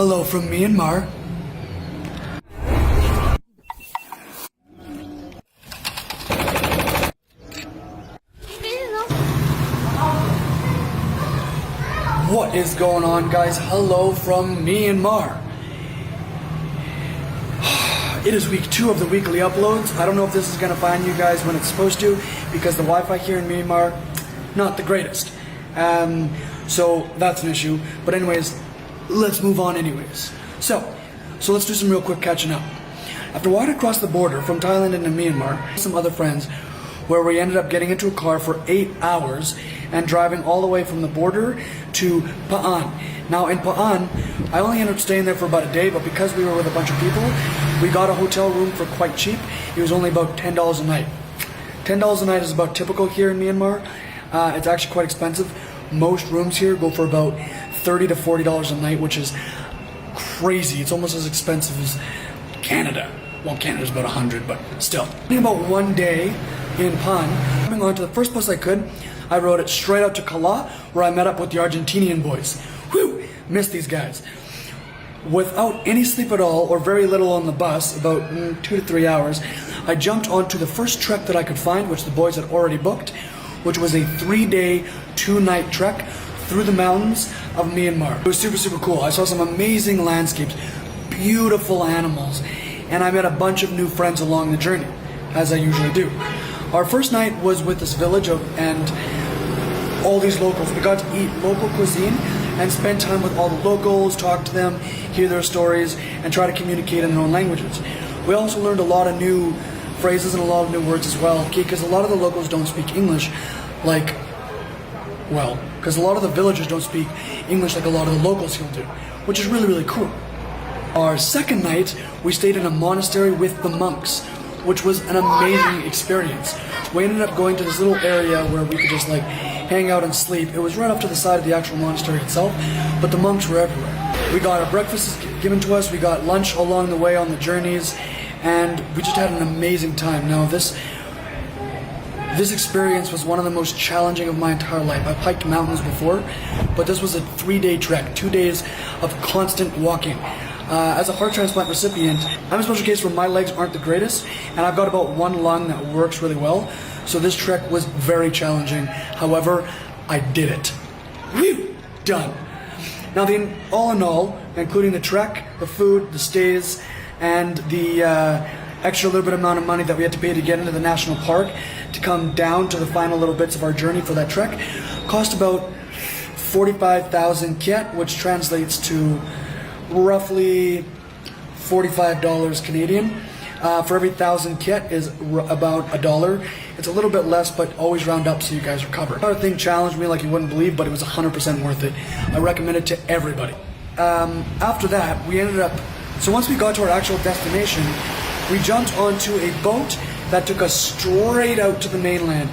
Hello from Myanmar. What is going on, guys? Hello from Myanmar. It is week 2 of the weekly uploads. I don't know if this is going to find you guys when it's supposed to, because the Wi-Fi here in Myanmar, not the greatest. So that's an issue. But anyways, let's move on anyways. So let's do some real quick catching up. After walking across the border from Thailand into Myanmar, some other friends, where we ended up getting into a car for 8 hours and driving all the way from the border to Pa'an. Now in Pa'an, I only ended up staying there for about a day, but because we were with a bunch of people, we got a hotel room for quite cheap. It was only about $10 a night. $10 a night is about typical here in Myanmar. It's actually quite expensive. Most rooms here go for about $30 to $40 a night, which is crazy. It's almost as expensive as Canada. Well, Canada's about 100, but still. In about one day in Pa'an, coming on to the first bus I could, I rode it straight out to Kala, where I met up with the Argentinian boys. Whew! Missed these guys. Without any sleep at all, or very little on the bus, about 2 to 3 hours, I jumped onto the first trek that I could find, which the boys had already booked, which was a 3-day, 2-night trek through the mountains of Myanmar. It was super, super cool. I saw some amazing landscapes, beautiful animals, and I met a bunch of new friends along the journey, as I usually do. Our first night was with this village and all these locals. We got to eat local cuisine and spend time with all the locals, talk to them, hear their stories, and try to communicate in their own languages. We also learned a lot of new phrases and a lot of new words as well, because a lot of the locals don't speak English because a lot of the villagers don't speak English like a lot of the locals here do, which is really, really cool. Our second night, we stayed in a monastery with the monks, which was an amazing experience. We ended up going to this little area where we could just hang out and sleep. It was right off to the side of the actual monastery itself, but the monks were everywhere. We got our breakfast given to us, we got lunch along the way on the journeys, and we just had an amazing time. Now this experience was one of the most challenging of my entire life. I've hiked mountains before, but this was a 3-day trek, 2 days of constant walking. As a heart transplant recipient, I'm a special case where my legs aren't the greatest, and I've got about one lung that works really well, so this trek was very challenging. However, I did it. Whew! Done. Now, all in all, including the trek, the food, the stays, and the extra little bit amount of money that we had to pay to get into the national park to come down to the final little bits of our journey for that trek, cost about 45,000 kyat, which translates to roughly $45 Canadian. For every 1,000 kyat is about $1. It's a little bit less, but always round up so you guys are covered. Another thing challenged me like you wouldn't believe, but it was 100% worth it. I recommend it to everybody. After that, we ended up, so once we got to our actual destination, we jumped onto a boat that took us straight out to the mainland,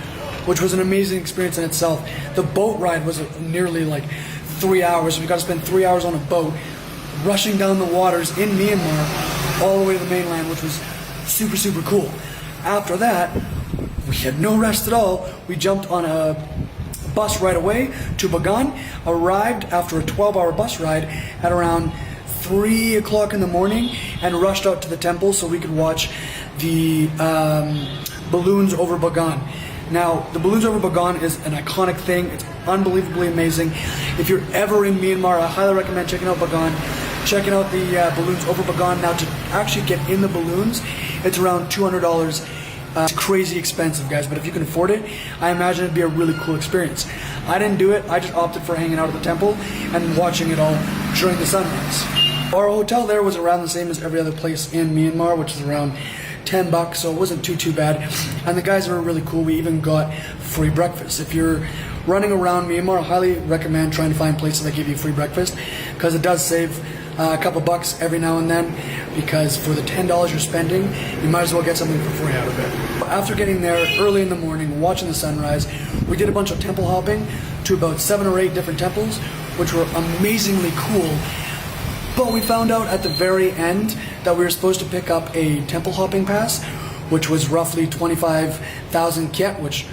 which was an amazing experience in itself. The boat ride was nearly 3 hours. We got to spend 3 hours on a boat, rushing down the waters in Myanmar all the way to the mainland, which was super, super cool. After that, we had no rest at all. We jumped on a bus right away to Bagan, arrived after a 12-hour bus ride at around 3 o'clock in the morning, and rushed out to the temple so we could watch the balloons over Bagan. Now, the balloons over Bagan is an iconic thing. It's unbelievably amazing. If you're ever in Myanmar, I highly recommend checking out Bagan. Checking out the balloons over Bagan. Now, to actually get in the balloons, it's around $200. It's crazy expensive, guys, but if you can afford it, I imagine it'd be a really cool experience. I didn't do it. I just opted for hanging out at the temple and watching it all during the sunrise. Our hotel there was around the same as every other place in Myanmar, which is around $10, so it wasn't too bad. And the guys were really cool. We even got free breakfast. If you're running around Myanmar, I highly recommend trying to find places that give you free breakfast, because it does save a couple bucks every now and then, because for the $10 you're spending, you might as well get something for free out of it. After getting there early in the morning, watching the sunrise, we did a bunch of temple hopping to about 7 or 8 different temples, which were amazingly cool. But we found out at the very end that we were supposed to pick up a temple hopping pass, which was roughly 25,000 kyat, which,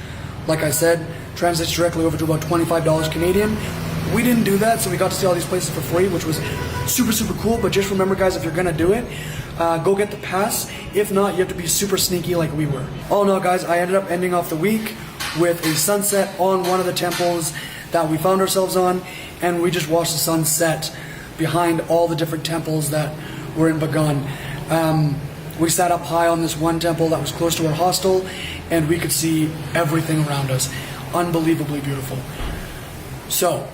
like I said, translates directly over to about $25 Canadian. We didn't do that, so we got to see all these places for free, which was super, super cool. But just remember, guys, if you're gonna do it, go get the pass. If not, you have to be super sneaky like we were. All in all, guys, I ended up ending off the week with a sunset on one of the temples that we found ourselves on, and we just watched the sunset behind all the different temples that were in Bagan. We sat up high on this one temple that was close to our hostel, and we could see everything around us. Unbelievably beautiful. So,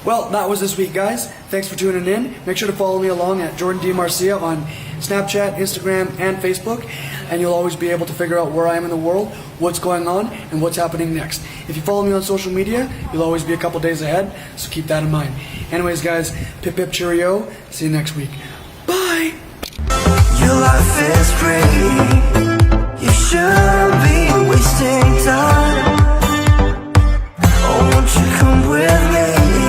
well, that was this week, guys. Thanks for tuning in. Make sure to follow me along at Jordan D. Marcia on Snapchat, Instagram, and Facebook, and you'll always be able to figure out where I am in the world, what's going on, and what's happening next. If you follow me on social media, you'll always be a couple days ahead, so keep that in mind. Anyways, guys, pip pip cheerio. See you next week. Bye! Your life is free.